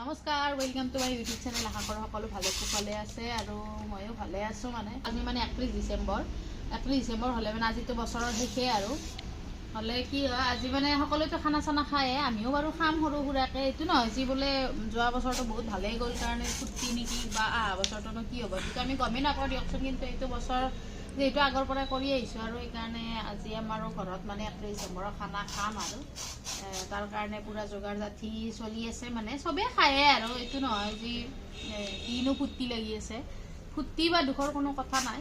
নমস্কাৰ, welcome to my YouTube channel. আশা কৰোঁ সকলো ভালে আছে আৰু ময়ো ভালে আছোঁ। আজি 31 ডিচেম্বৰ হ'লে আজিতো বছৰৰ শেষে আৰু হ'লে কি হয়, আজি সকলোতো খানা চানা খায়ে, আমিও বাৰু খাম সৰু সুৰাকৈ। এইটো নহয় যি বোলে যোৱা বছৰটো বহুত ভালেই গ'ল কাৰণে ফূৰ্তি নেকি বা অহা বছৰটোনো কি হ'ব, সেইটো আমি গমেই নাপাওঁ দিয়কচোন। কিন্তু এইটো বছৰ যিহেতু আগৰ পৰা কৰি আহিছোঁ আৰু সেইকাৰণে আজি আমাৰো ঘৰত 31 ডিচেম্বৰৰ খানা খাম আৰু তাৰ কাৰণে পূৰা যোগাৰ জাতি চলি আছে। চবেই খায়ে আৰু এইটো নহয় যি কিনো ফূৰ্তি লাগি আছে। ফূৰ্তি বা দুখৰ কোনো কথা নাই,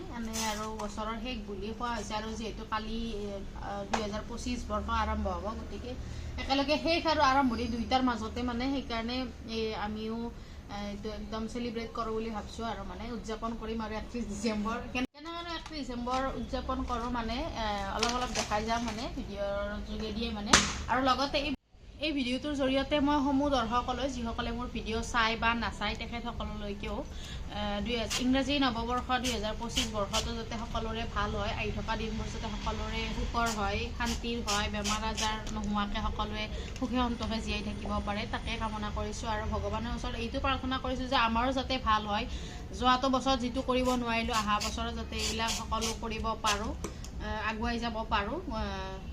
আৰু বছৰৰ শেষ বুলি কোৱা হৈছে। আৰু যিহেতু কালি 2025 বৰ্ষ আৰম্ভ হ'ব, গতিকে একেলগে শেষ আৰু আৰম্ভণি দুইটাৰ মাজতে সেইকাৰণে আমিও এইটো একদম চেলিব্ৰেট কৰোঁ বুলি ভাবিছোঁ আৰু উদযাপন কৰিম আৰু 31 ডিচেম্বৰ। কেনেকৈ 31 ডিচেম্বৰ উদযাপন কৰোঁ অলপ দেখাই যাম ভিডিঅ'ৰ যোগেদিয়ে আৰু লগতে এই ভিডিঅ'টোৰ জৰিয়তে মই সমূহ দৰ্শকলৈ, যিসকলে মোৰ ভিডিঅ' চাই বা নাচায় তেখেতসকললৈকেও ইংৰাজী নৱবৰ্ষ 2025 বৰ্ষটো যাতে সকলোৰে ভাল হয়, আহি থকা দিনবোৰ যাতে সকলোৰে সুখৰ হয়, শান্তিৰ হয়, বেমাৰ আজাৰ নোহোৱাকৈ সকলোৱে সুখে সন্তোষে জীয়াই থাকিব পাৰে, তাকে কামনা কৰিছোঁ। আৰু ভগৱানৰ ওচৰত এইটো প্ৰাৰ্থনা কৰিছোঁ যে আমাৰো যাতে ভাল হয়। যোৱাটো বছৰত যিটো কৰিব নোৱাৰিলোঁ, অহা বছৰত যাতে এইবিলাক সকলো কৰিব পাৰোঁ, আগুৱাই যাব পাৰোঁ,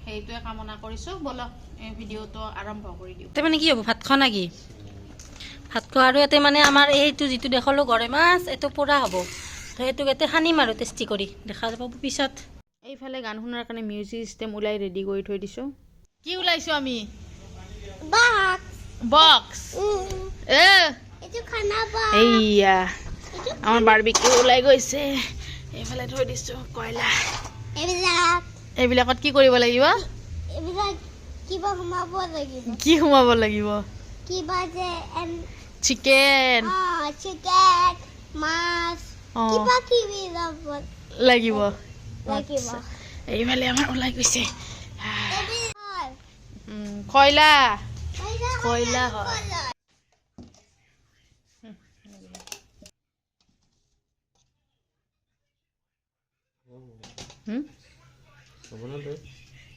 সেইটোৱে কামনা কৰিছোঁ। বলক ভিডিঅ'টো আৰম্ভ কৰি দিওঁ। কি হ'ব, ভাত খোৱা নেকি? ভাত খোৱা আৰু ইয়াতে আমাৰ এইটো যিটো দেখালোঁ গৰৈ মাছ, এইটো পোৰা হ'ব, সেইটো ইয়াতে সানিম আৰু টেষ্টি কৰি দেখা যাব পিছত। এইফালে গান শুনাৰ কাৰণে মিউজিক চিষ্টেম ওলাই ৰেডি কৰি থৈ দিছোঁ। কি ওলাইছোঁ আমি? বক্স। এইয়া আমাৰ বাৰ্বিকিউ ওলাই গৈছে। এইফালে থৈ দিছোঁ কয়লা। এইবিলাকত কি কৰিব লাগিব? কি সোমাব লাগিব? চিকেন মাছ লাগিব। এইফালে আমাৰ ওলাই গৈছে কয়লা। কয়লা হয়।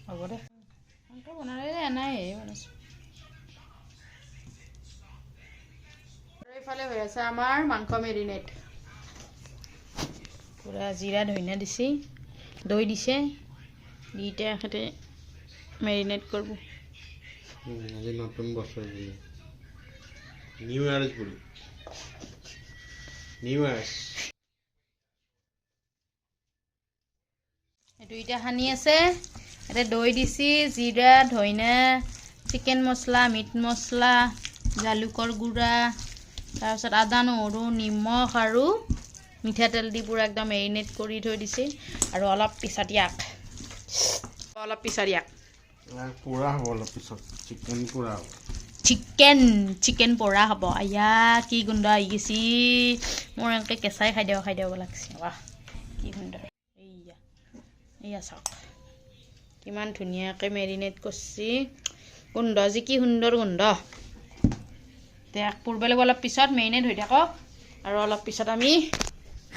হ'ব দে বনালে নাই। এইফালে হৈ আছে আমাৰ মাংস মেৰিনেট। পূৰা জিৰা ধনিয়া দিছে, দৈ দিছে, দুইটা এখেতে মেৰিনেট কৰিব। আজি নতুন বছৰ নিউ ইয়াৰ বুলি দুইটা সানি আছে। ইয়াতে দৈ দিছি, জিৰা ধনিয়া, চিকেন মছলা, মিট মছলা, জালুকৰ গুড়া, তাৰপিছত আদা নহৰু, নিমখ আৰু মিঠাতেল দি পূৰা একদম মেৰিনেট কৰি থৈ দিছে। আৰু অলপ পিছত ইয়াক পোৰা হ'ব, অলপ পিছত চিকেন পোৰা হ'ব। আয়া কি গোন্ধ আহি গৈছি, মোৰ এনেকৈ কেঁচাই খাই দিব লাগিছে। বাহ কি সুন্দৰ। এয়া চাওক কিমান ধুনীয়াকৈ মেৰিনেট কৰিছে, গোন্ধ যি কি সুন্দৰ গোন্ধ। এতিয়া পুৰিব লাগিব অলপ পিছত, মেৰিনেট হৈ থাকক আৰু অলপ পিছত আমি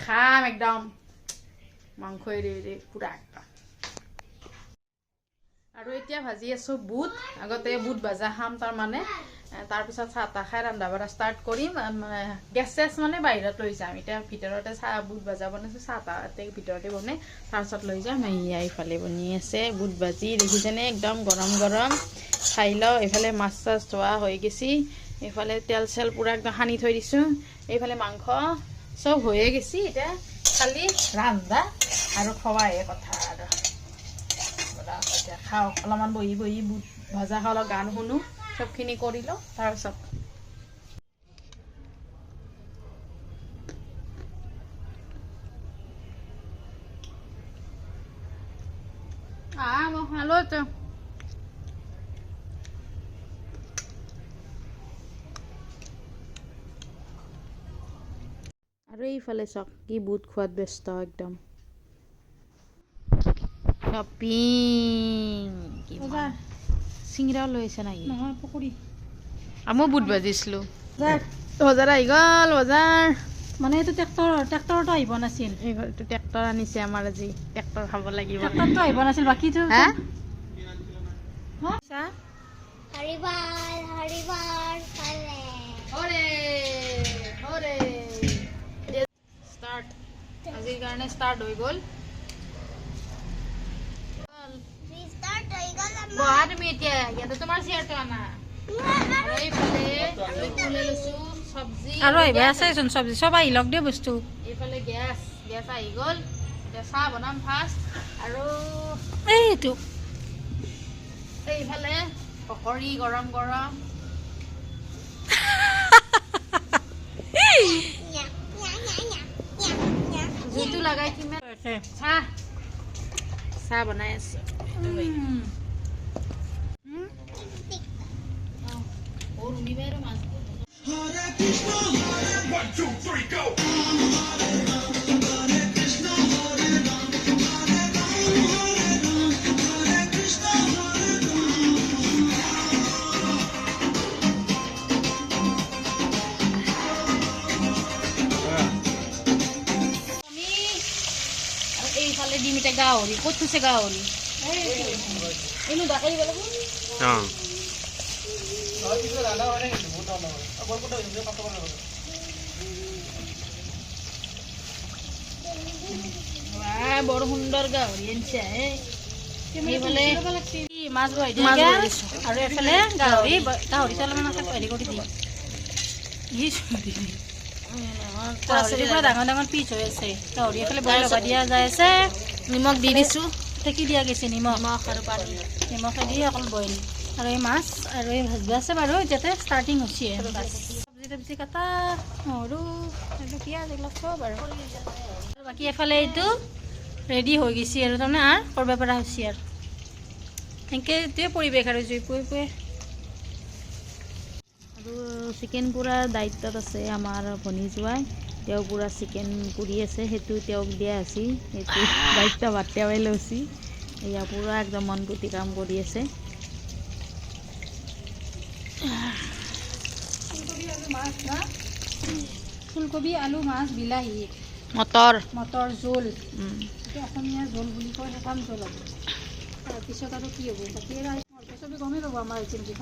খাম একদম মাংসই পূৰা একদম। আৰু এতিয়া ভাজি আছোঁ বুট। আগতে বুট ভাজা খাম তাৰপিছত চাহ তাহ খাই ৰন্ধা বঢ়া ষ্টাৰ্ট কৰিম। গেছ চেছ বাহিৰত লৈ যাম। এতিয়া ভিতৰতে বুট ভাজা বনাইছোঁ, চাহ তাহ ভিতৰতে বনাই তাৰপিছত লৈ যাম। এইফালে বনি আছে বুট ভাজি, দেখিছেনে একদম গৰম গৰম। খাই লওঁ। এইফালে মাছ চাছ ধোৱা হৈ গৈছে, এইফালে তেল চেল পূৰা একদম সানি থৈ দিছোঁ। এইফালে মাংস চব হৈয়ে গৈছে, এতিয়া খালি ৰান্ধা আৰু খোৱাহে কথা আৰু। এতিয়া খাওঁ, অলপমান বহি বুট ভাজা খাওঁ, অলপ গান শুনো, চবখিনি কৰি লওঁ তাৰপিছত। মই খালোঁ আৰু এইফালে চাওক কি বুট খোৱাত ব্যস্ত একদম। চিঙৰাও লৈ আছে নেকি? নহয়, পকৰি। মই বুট ভাজিছিলোঁ। বজাৰ আহি গ'ল, বজাৰ এইটো ট্ৰেক্টৰতো আহিব নাছিল। এইটো ট্ৰেক্টৰ আনিছে আমাৰ আজি, ট্ৰেক্টৰ খাব লাগিব। ট্ৰেক্টৰটো আহিব নাছিল, বাকীটো হা গাহৰিৰ কাৰণে ষ্টাৰ্ট হৈ গ'ল। বহা তুমি এতিয়া, ইয়াতে তোমাৰ চেয়াৰটো আনা। আৰু এইফালে ওলাই লৈছো চব্জি আৰু আহিবা আছেচোন চব্জি চব আহি লওক দিয়ক বস্তু। এইফালে গেছ আহি গ'ল। এতিয়া চাহ বনাম ফাৰ্ষ্ট আৰু এইটো এইফালে পকৰি গৰম গৰম। জুইটো লগাই কিমান চাহ বনাই আছো। এইফালে দিম এতিয়া গাহৰি। ক'ত থৈছে গাহৰি? এনে দাকাই দিব লাগিব। বৰ সুন্দৰ গাহৰি আনিছে। এইফালে মাছ বহাই দিয়া আৰু এইফালে গাহৰিটো অলপমান হেৰি কৰি দিম। গাহৰিৰ পৰা ডাঙৰ ডাঙৰ পিচ হৈ আছে। গাহৰি এইফালে বইল হ'ব দিয়া যাই আছে। নিমখ দি দিছোঁ। ঠেকি দিয়া গৈছে নিমখ আৰু পানী। নিমখে দি অকল বইল আৰু এই মাছ আৰু এই ভাজব আছে বাৰু এতিয়াতে ষ্টাৰ্টিং হৈছে। চব্জি তব্জি কাটা নহৰু এইটো পিঁয়াজ এইবিলাক চব আৰু বাকী এফালে এইটো ৰেডি হৈ গৈছে আৰু তাৰমানে আৰু কৰিব পৰা হৈছে আৰু এনেকৈ এইটোৱে পৰিৱেশ আৰু জুই পুৱে পুৱে। আৰু চিকেন পুৰাৰ দায়িত্বত আছে আমাৰ ভনী জোৱাই। তেওঁ পুৰা চিকেন পুৰি আছে, সেইটো তেওঁক দিয়া আছিল। সেইটো দায়িত্ব ভাত তেওঁৱে লৈছি। এয়া পুৰা একদম মন পুতি কাম কৰি আছে। ফুলকবি আলু মাছ বিলাহী মটৰ মটৰ জোল, অসমীয়া জোল বুলি কয় সেইখন জোল হ'ব। তাৰপিছত আৰু কি হ'ব বাকী চবেই গমেই পাব আমাৰ হৈছে নেকি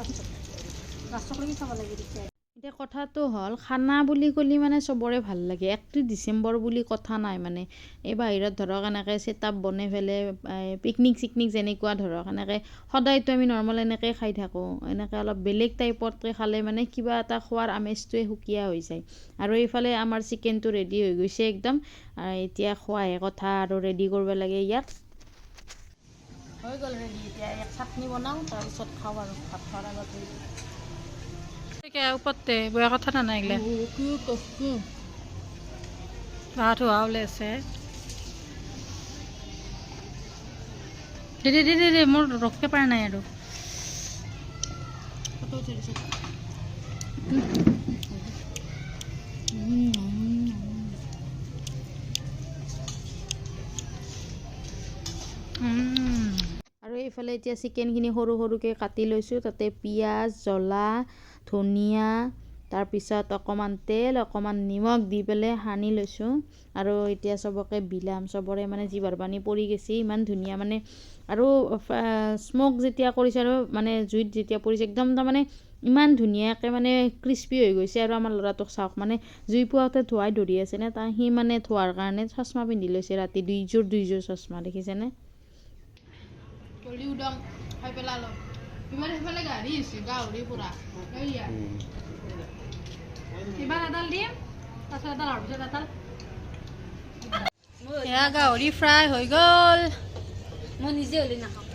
লাষ্টক লাগি চাব লাগে তেতিয়া। এতিয়া কথাটো হ'ল খানা বুলি ক'লে মানে চবৰে ভাল লাগে। 31 ডিচেম্বৰ বুলি কথা নাই মানে। এই বাহিৰত ধৰক এনেকৈ ছেটআপ বনাই পেলাই পিকনিক চিকনিক যেনেকুৱা ধৰক এনেকৈ সদায়তো আমি নৰ্মেল এনেকৈ খাই থাকোঁ। এনেকৈ অলপ বেলেগ টাইপতকৈ খালে মানে কিবা এটা খোৱাৰ আমেজটোৱে সুকীয়া হৈ যায়। আৰু এইফালে আমাৰ চিকেনটো ৰেডি হৈ গৈছে একদম। এতিয়া খোৱাহে কথা আৰু ৰেডি কৰিব লাগে ইয়াত। হৈ গ'ল ৰেডি। এতিয়া এক চাটনি বনাওঁ, তাৰপিছত খাওঁ আৰু ভাত খোৱাৰ আগতে। ওপৰতে বেয়া কথা নাই এইগিলা ভাত হোৱা ওলাই আছে। দে মোৰ ৰখকে পৰা নাই আৰু আৰু এইফালে এতিয়া চিকেনখিনি সৰু সৰুকৈ কাটি লৈছোঁ। তাতে পিঁয়াজ জ্বলা ধনিয়া তাৰপিছত অকণমান তেল অকণমান নিমখ দি পেলাই সানি লৈছোঁ। আৰু এতিয়া চবকে বিলাম। চবৰে মানে জিভাৰ পানী পৰি গৈছে, ইমান ধুনীয়া মানে। আৰু স্মক যেতিয়া কৰিছে আৰু মানে জুইত যেতিয়া পৰিছে একদম তাৰমানে ইমান ধুনীয়াকৈ মানে ক্ৰিস্পি হৈ গৈছে। আৰু আমাৰ ল'ৰাটোক চাওক মানে জুই পোৱাতে ধোৱাই ধৰি আছেনে তাৰ সি মানে ধোৱাৰ কাৰণে চশমা পিন্ধি লৈছে ৰাতি দুইযোৰ চশমা দেখিছেনে। উদং খাই পেলালো। ইমান সেইফালে গাড়ী হৈছে গাহৰি পুৰা কিমান এডাল দিম তাৰপিছত এডাল হোৱাৰ পিছত এডাল। এয়া গাহৰি ফ্ৰাই হৈ গ'ল। মই নিজে হ'লে নাখাওঁ।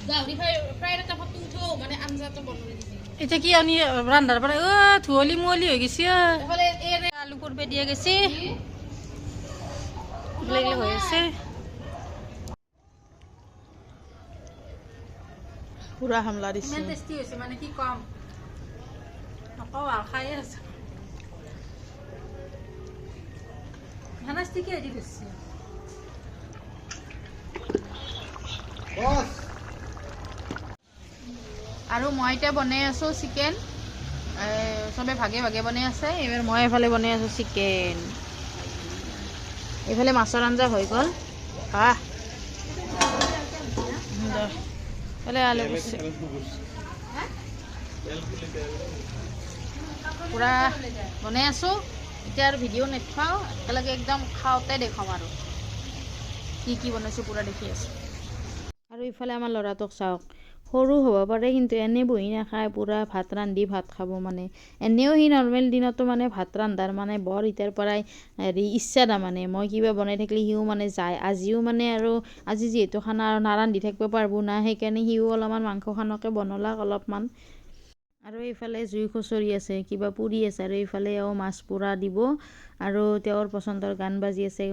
গাহৰি ফ্ৰাই এটা ফটো উঠো মানে আঞ্জাটো বনাই দিছে। এতিয়া কি আমি ৰান্ধাৰ পৰা ধুৱলি মুৱলি হৈ গৈছে। আলু কৰব দিয়া গৈছে হৈ আছে। পুৰা হামলা দিছে। ইমান টেষ্টি হৈছে মানে কি কম নকওঁ আৰু খায়ে আছে। ষ্টিকি হেৰি দিছে। আৰু মই এতিয়া বনাই আছোঁ চিকেন। চবে ভাগে ভাগে বনাই আছে। এইবাৰ মই এইফালে বনাই আছোঁ চিকেন। এইফালে মাছৰ আঞ্জা হৈ গ'ল। আলু পুৰা বনাই আছোঁ। এতিয়া আৰু ভিডিঅ' নেথাও একেলগে একদম খাওঁতে দেখাম আৰু কি বনাইছোঁ পূৰা দেখি আছোঁ। আৰু ইফালে আমাৰ ল'ৰাটোক চাওক, সৰু হ'ব পাৰে কিন্তু এনেই বহি নাখায়, পূৰা ভাত ৰান্ধি ভাত খাব মানে। এনেও সি নৰ্মেল দিনতো মানে ভাত ৰান্ধাৰ মানে বৰ এতিয়াৰ পৰাই ইচ্ছা তাৰমানে। মই কিবা বনাই থাকিলে সিও মানে যায়। আজিও মানে আৰু আজি যিহেতু খানা আৰু নাৰান্ধি থাকিব পাৰিব না, সেইকাৰণে সিও অলপমান মাংসখনকে বনলাক অলপমান। আৰু এইফালে জুই খুচৰি আছে, কিবা পুৰি আছে, আৰু এইফালে মাছ পোৰা দিব আৰু তেওঁৰ পচন্দৰ গান বাজি আছে।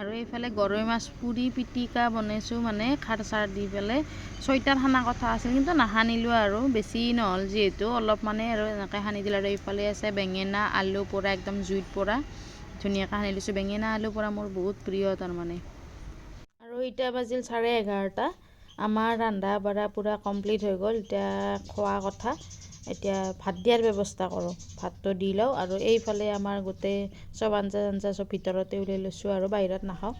আৰু এইফালে গৰৈ মাছ পুৰি পিটিকা বনাইছোঁ মানে খাৰ চাৰ দি পেলাই। 6টাৰ খানা কথা আছিল কিন্তু নাসানিলোঁ আৰু বেছি নহ'ল যিহেতু অলপ মানে আৰু এনেকৈ সানি দিলোঁ। আৰু এইফালে আছে বেঙেনা আলু পোৰা, একদম জুইত পোৰা ধুনীয়াকৈ সানি লৈছোঁ। বেঙেনা আলু পোৰা মোৰ বহুত প্ৰিয় তাৰমানে। আৰু এতিয়া বাজিল 11:30। আমাৰ ৰন্ধা বঢ়া পূৰা কমপ্লিট হৈ গ'ল। এতিয়া খোৱা কথা, এতিয়া ভাত দিয়াৰ ব্যৱস্থা কৰোঁ। ভাতটো দি লওঁ আৰু এইফালে আমাৰ গোটেই চব আঞ্জা চব ভিতৰতে উলিয়াই লৈছোঁ আৰু বাহিৰত নাখাওঁ।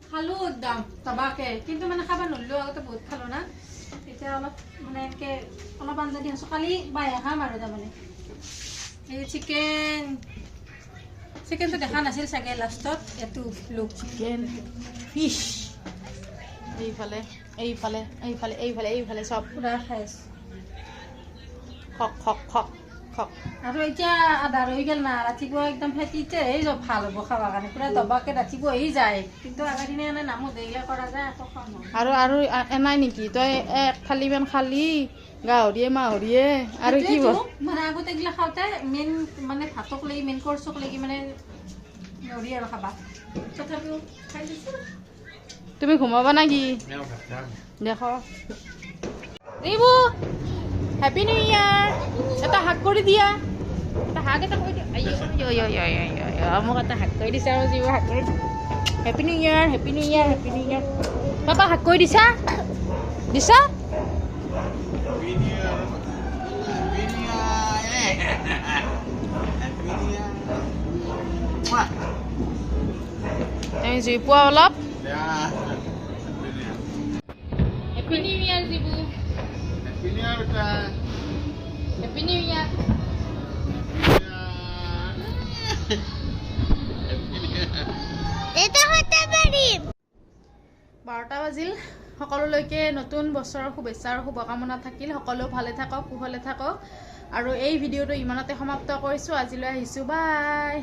খালোঁ একদম দবাকে, কিন্তু মানে খাব নোৱাৰিলোঁ, আগতে বহুত খালোঁ না। এতিয়া অলপ মানে এনেকৈ অলপ আঞ্জা দি আছোঁ, কালি বাহিৰ খাম আৰু তাৰমানে। এই চিকেনটো দেখা নাছিল চাগে লাষ্টত, এইটো লুক চিকেন ফিছ এইফালে এইফালে এইফালে এইফালে এইফালে চব পূৰা খাই আছোঁ। খক খক খক খক। আৰু এতিয়া আধা ৰৈ গ'ল না, ৰাতিপুৱা একদম খেতিতেহে চব ভাল হ'ব খাবৰ কাৰণে, পূৰা দবাকে ৰাতিপুৱা আহি যায়। কিন্তু আগৰ দিনে এনে নামো দেৰিয়া কৰা যায়, একো খাওঁ নহয়। আৰু এনাই নেকি তই এক থালিমান খালি গাহৰিয়ে মাহৰিয়ে আৰু কি মানে আগতে এইগিলা খাওঁতে মেইন মানে ভাতক লাগি মেইন কৰ্চক লাগি মানে নৰি আৰু খাবা, তথাপিও খাই দিছোঁ। তুমি ঘুমাবা নেকি? দেখো ৰিবু হেপী নিউ ইয়াৰ। এটা হাক কৰি দিয়া, এটা হাক এটা কৰি দিয়া। মোক এটা হাক কৰি দিছে আৰু যিবোৰ হাক কৰি happy new year, happy new year, happy new year. পাপা হাক কৰি দিছা দিছা? আমি জুই পোৱা অলপ। Happy new year Jibu, happy new year. এটা হতে পাৰিম। 12টা বাজিল। সকলোলৈকে নতুন বছৰৰ শুভেচ্ছা আৰু শুভকামনা থাকিল। সকলো ভালে থাকক, কুশলে থাকক। আৰু এই ভিডিঅ'টো ইমানতে সমাপ্ত কৰিছোঁ। আজিলৈ আহিছোঁ, বাই।